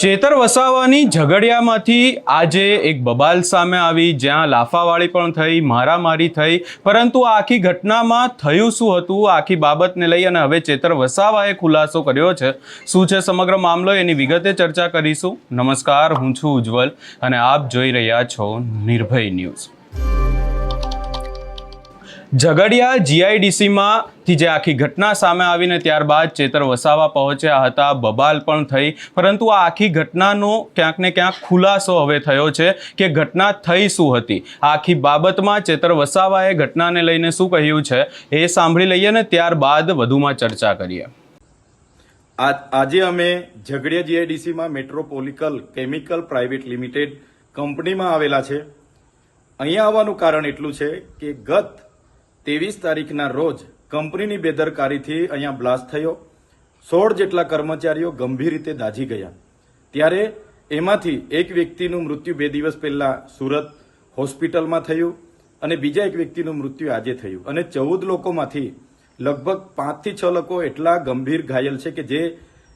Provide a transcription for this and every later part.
ચેતર વસાવાની ઝઘડિયામાંથી આજે એક બબાલ સામે આવી, જ્યાં લાફાવાળી પણ થઈ, મારામારી થઈ, પરંતુ આ આખી ઘટનામાં થયું શું હતું, આખી બાબતને લઈ અને હવે ચેતર વસાવાએ ખુલાસો કર્યો છે. શું છે સમગ્ર મામલો, એની વિગતે ચર્ચા કરીશું. નમસ્કાર, હું છું ઉજ્જવલ અને આપ જોઈ રહ્યા છો નિર્ભય ન્યૂઝ. ઝઘડિયા જીઆઈડીસીમાંથી જે આખી ઘટના સામે આવીને ત્યારબાદ ચેતર વસાવા પહોંચ્યા હતા, બબાલ પણ થઈ, પરંતુ આ આખી ઘટનાનો ક્યાંક ને ક્યાંક ખુલાસો હવે થયો છે કે ઘટના થઈ શું હતી. આખી બાબતમાં ચેતર વસાવાએ ઘટનાને લઈને શું કહ્યું છે એ સાંભળી લઈએ ને ત્યારબાદ વધુમાં ચર્ચા કરીએ. આજે અમે ઝઘડિયા જીઆઈડીસીમાં મેટ્રોપોલિકલ કેમિકલ પ્રાઇવેટ લિમિટેડ કંપનીમાં આવેલા છે. અહીંયા આવવાનું કારણ એટલું છે કે ગત 23 તારીખના રોજ કંપનીની બેદરકારીથી અહીંયા બ્લાસ્ટ થયો. 16 જેટલા કર્મચારીઓ ગંભીર રીતે દાઝી ગયા. ત્યારે એમાંથી એક વ્યક્તિનું મૃત્યુ 2 દિવસ પહેલા સુરત હોસ્પિટલમાં થયું અને બીજા એક વ્યક્તિનું મૃત્યુ આજે થયું અને 14 લોકોમાંથી લગભગ 5 થી 6 લોકો એટલા ગંભીર ઘાયલ છે કે જે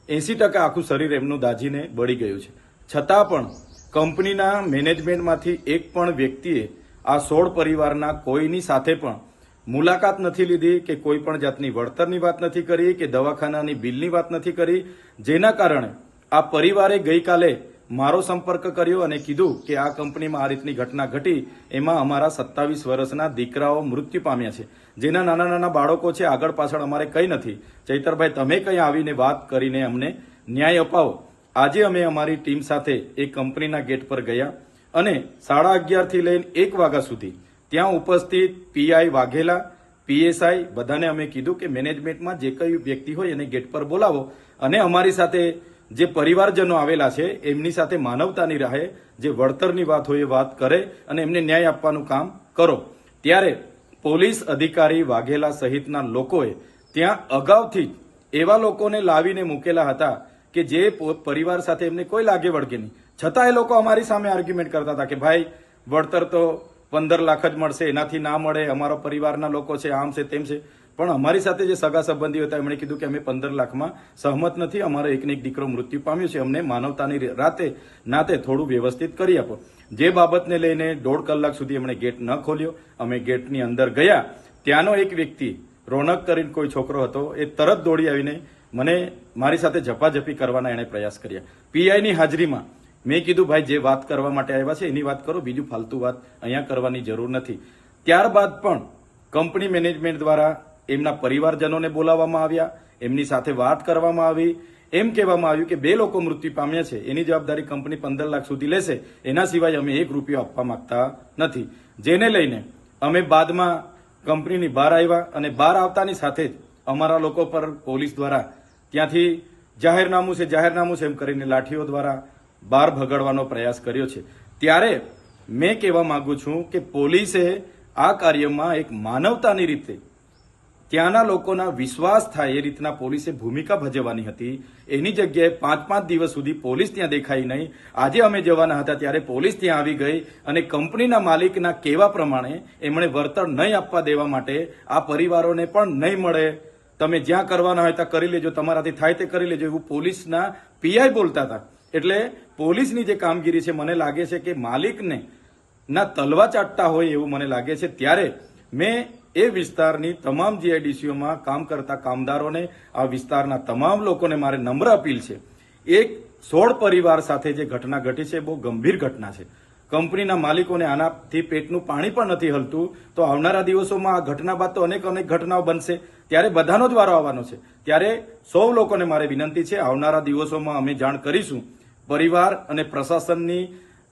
80% આખું શરીર એમનું દાઝીને બળી ગયું છે. છતાં પણ કંપનીના મેનેજમેન્ટમાંથી એક પણ વ્યક્તિએ આ 16 પરિવારના કોઈની સાથે પણ મુલાકાત નથી લીધી કે કોઈ પણ જાતની વળતરની વાત નથી કરી કે દવાખાનાની બિલની વાત નથી કરી, જેના કારણે આ પરિવારે ગઈકાલે મારો સંપર્ક કર્યો અને કીધું કે આ કંપનીમાં આ રીતની ઘટના ઘટી, એમાં અમારા 27 વર્ષના દીકરાઓ મૃત્યુ પામ્યા છે, જેના નાના નાના બાળકો છે, આગળ પાછળ અમારે કંઈ નથી. ચૈતરભાઈ, તમે કંઈ આવીને વાત કરીને અમને ન્યાય અપાવો. આજે અમે અમારી ટીમ સાથે એ કંપનીના ગેટ પર ગયા અને 11:30 થી લઈને 1 વાગ્યા સુધી ત્યાં ઉપસ્થિત પીઆઈ વાઘેલા, પીએસઆઈ બધાને અમે કીધું કે મેનેજમેન્ટમાં જે કઈ વ્યક્તિ હોય એને ગેટ પર બોલાવો અને અમારી સાથે જે પરિવારજનો આવેલા છે એમની સાથે માનવતાની રાહે જે વળતરની વાત હોય એ વાત કરે અને એમને ન્યાય આપવાનું કામ કરો. ત્યારે પોલીસ અધિકારી વાઘેલા સહિતના લોકોએ ત્યાં અગાઉથી જ એવા લોકોને લાવીને મૂકેલા હતા કે જે પરિવાર સાથે એમને કોઈ લાગે વળગે નહીં, છતાં એ લોકો અમારી સામે આર્ગ્યુમેન્ટ કરતા હતા કે ભાઈ વળતર તો 15 લાખ જ મળશે, એનાથી ના મળે, અમારા પરિવારના લોકો છે, આમ છે તેમ છે. પણ અમારી સાથે જે સગા સંબંધીઓ હતા એમણે કીધું કે અમે 15 લાખમાં સહમત નથી, અમારો એકને એક દીકરો મૃત્યુ પામ્યો છે, અમને માનવતાની નાતે થોડું વ્યવસ્થિત કરી આપો. જે બાબતને લઈને 1.5 કલાક સુધી એમણે ગેટ ન ખોલ્યો. અમે ગેટની અંદર ગયા, ત્યાંનો એક વ્યક્તિ રોનક કરીને કોઈ છોકરો હતો, એ તરત દોડી આવીને મને મારી સાથે ઝપાઝપી કરવાના એણે પ્રયાસ કર્યા. પીઆઈની હાજરીમાં મેં કીધું ભાઈ જે વાત કરવા માટે આવ્યા છે એની વાત કરો, બીજું ફાલતુ વાત અહીંયા કરવાની જરૂર નથી. ત્યારબાદ પણ કંપની મેનેજમેન્ટ દ્વારા એમના પરિવારજનોને બોલાવવામાં આવ્યા, એમની સાથે વાત કરવામાં આવી. એમ કહેવામાં આવ્યું કે 2 લોકો મૃત્યુ પામ્યા છે, એની જવાબદારી કંપની 15 લાખ સુધી લેશે, એના સિવાય અમે 1 રૂપિયો આપવા માંગતા નથી. જેને લઈને અમે બાદમાં કંપનીની બહાર આવ્યા અને બહાર આવતાની સાથે જ અમારા લોકો પર પોલીસ દ્વારા ત્યાંથી જાહેરનામું છે એમ કરીને લાઠીઓ દ્વારા બહાર ભગાડવાનો પ્રયાસ કર્યો છે. ત્યારે મેં કહેવા માંગુ છું કે પોલીસે આ કાર્યમાં એક માનવતાની રીતે ત્યાંના લોકોના વિશ્વાસ થાય એ રીતના પોલીસે ભૂમિકા ભજવવાની હતી. એની જગ્યાએ 5-5 દિવસ સુધી પોલીસ ત્યાં દેખાઈ નહીં. આજે અમે જવાના હતા ત્યારે પોલીસ ત્યાં આવી ગઈ અને કંપનીના માલિકના કહેવા પ્રમાણે એમણે વળતર નહીં આપવા દેવા માટે આ પરિવારોને પણ નહીં મળે, તમે જ્યાં કરવાના હોય ત્યાં કરી લેજો, તમારાથી થાય તે કરી લેજો, એવું પોલીસના પીઆઈ બોલતા હતા. એટલે પોલીસની જે કામગીરી છે મને લાગે છે કે માલિકને ના તલવા ચાટતા હોય એવું મને લાગે છે. ત્યારે મેં એ વિસ્તારની તમામ જીઆઈડીસીઓમાં કામ કરતા કામદારોને, આ વિસ્તારના તમામ લોકોને મારે નમ્ર અપીલ છે, એક 16 પરિવાર સાથે જે ઘટના ઘટી છે બહુ ગંભીર ઘટના છે. કંપનીના માલિકોને આનાથી પેટનું પાણી પણ નથી હલતું. તો આવનારા દિવસોમાં આ ઘટના બાદ તો અનેક ઘટનાઓ બનશે, ત્યારે બધાનો જ વારો આવવાનો છે. ત્યારે સૌ લોકોને મારે વિનંતી છે, આવનારા દિવસોમાં અમે જાણ કરીશું, પરિવાર અને પ્રશાસનની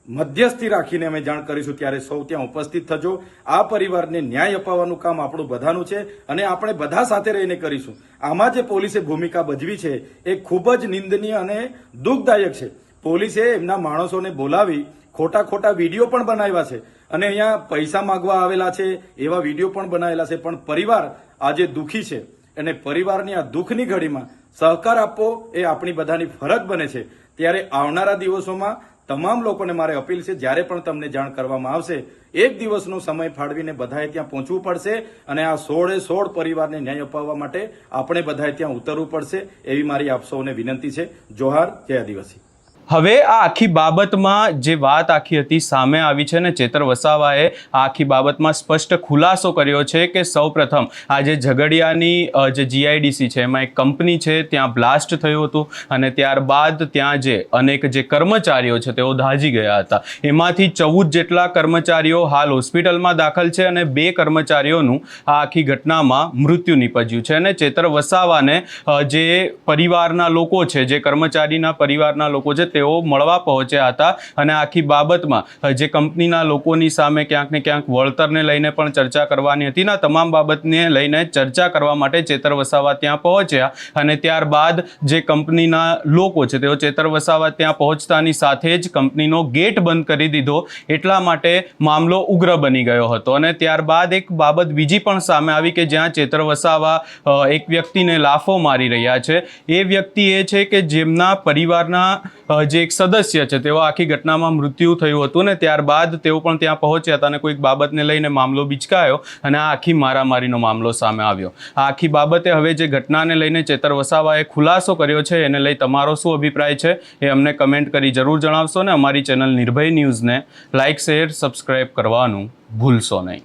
મધ્યસ્થી રાખીને અમે જાણ કરીશું. ત્યારે સૌ ત્યાં ઉપસ્થિત થજો. આ પરિવારને ન્યાય અપાવવાનું કામ આપણું બધાનું છે અને આપણે બધા સાથે રહીને કરીશું. આમાં જે પોલીસે ભૂમિકા ભજવી છે એ ખૂબ જ નિંદનીય અને દુઃખદાયક છે. પોલીસે એમના માણસોને બોલાવી ખોટા વિડીયો પણ બનાવ્યા છે અને અહીંયા પૈસા માંગવા આવેલા છે એવા વિડીયો પણ બનાવેલા છે. પણ પરિવાર આજે દુઃખી છે અને પરિવારની આ દુઃખની ઘડીમાં સહકાર આપવો એ આપણી બધાની ફરજ બને છે. ત્યારે આવનારા દિવસોમાં તમામ લોકોને મારે અપીલ છે, જ્યારે પણ તમને જાણ કરવામાં આવશે 1 દિવસનો સમય ફાળવીને બધાએ ત્યાં પહોંચવું પડશે અને આ 16 પરિવારને ન્યાય અપાવવા માટે આપણે બધાએ ત્યાં ઉતરવું પડશે, એવી મારી આપ સૌને વિનંતી છે. જોહાર, જય આદિવાસી. હવે આ આખી બાબતમાં જે વાત આખી હતી સામે આવી છે ને ચેતર વસાવાએ આ આખી બાબતમાં સ્પષ્ટ ખુલાસો કર્યો છે કે સૌપ્રથમ આ જે ઝઘડિયાની જે જીઆઈડીસી છે એમાં એક કંપની છે ત્યાં બ્લાસ્ટ થયું હતું અને ત્યારબાદ ત્યાં જે અનેક જે કર્મચારીઓ છે તેઓ દાઝી ગયા હતા. એમાંથી 14 જેટલા કર્મચારીઓ હાલ હોસ્પિટલમાં દાખલ છે અને 2 કર્મચારીઓનું આ આખી ઘટનામાં મૃત્યુ નીપજ્યું છે. અને ચેતર વસાવાને જે પરિવારના લોકો છે, જે કર્મચારીના પરિવારના લોકો છે તેઓ મળવા પહોંચ્યા હતા અને આખી બાબતમાં જે કંપનીના લોકોની સામે ક્યાંક ને ક્યાંક વળતરને લઈને પણ ચર્ચા કરવાની હતી. ના તમામ બાબતને લઈને ચર્ચા કરવા માટે ચેતર વસાવા ત્યાં પહોંચ્યા અને ત્યારબાદ જે કંપનીના લોકો છે તેઓ ચેતર વસાવા ત્યાં પહોંચતાની સાથે જ કંપનીનો ગેટ બંધ કરી દીધો. એટલા માટે મામલો ઉગ્ર બની ગયો હતો. અને ત્યારબાદ એક બાબત બીજી પણ સામે આવી કે જ્યાં ચેતર વસાવા એક વ્યક્તિને લાફો મારી રહ્યા છે. એ વ્યક્તિ એ છે કે જેમના પરિવારના જે એક સદસ્ય છે તેઓ આખી ઘટનામાં મૃત્યુ થયું હતું ને ત્યારબાદ તેઓ પણ ત્યાં પહોંચ્યા હતા અને કોઈક બાબતને લઈને મામલો બિચકાયો અને આ આખી મારામારીનો મામલો સામે આવ્યો. આ આખી બાબતે હવે જે ઘટનાને લઈને ચેતર વસાવાએ ખુલાસો કર્યો છે એને લઈ તમારો શું અભિપ્રાય છે એ અમને કમેન્ટ કરી જરૂર જણાવશો ને અમારી ચેનલ નિર્ભય ન્યૂઝને લાઇક, શેર, સબસ્ક્રાઇબ કરવાનું ભૂલશો નહીં.